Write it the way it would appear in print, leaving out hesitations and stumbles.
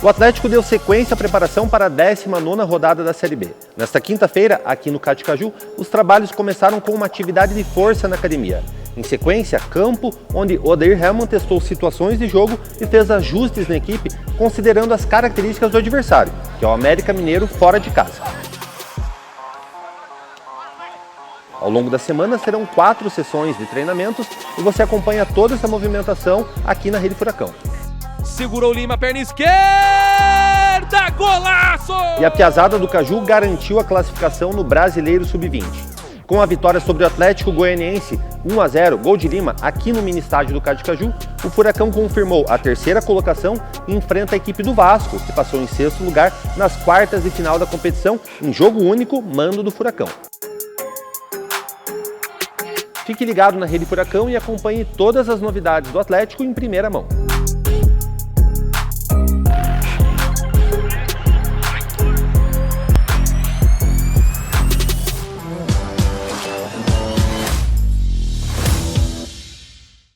O Atlético deu sequência à preparação para a 19ª rodada da Série B. Nesta quinta-feira, aqui no CAT Caju, os trabalhos começaram com uma atividade de força na academia. Em sequência, campo, onde Odair Hellmann testou situações de jogo e fez ajustes na equipe, considerando as características do adversário, que é o América Mineiro fora de casa. Ao longo da semana serão 4 sessões de treinamentos e você acompanha toda essa movimentação aqui na Rede Furacão. Segurou Lima, perna esquerda, golaço! E a piazada do Caju garantiu a classificação no Brasileiro Sub-20. Com a vitória sobre o Atlético Goianiense 1-0, gol de Lima, aqui no mini estádio do CAT Caju, o Furacão confirmou a 3ª colocação e enfrenta a equipe do Vasco, que passou em 6º lugar nas quartas de final da competição, em jogo único, mando do Furacão. Fique ligado na Rede Furacão e acompanhe todas as novidades do Atlético em primeira mão.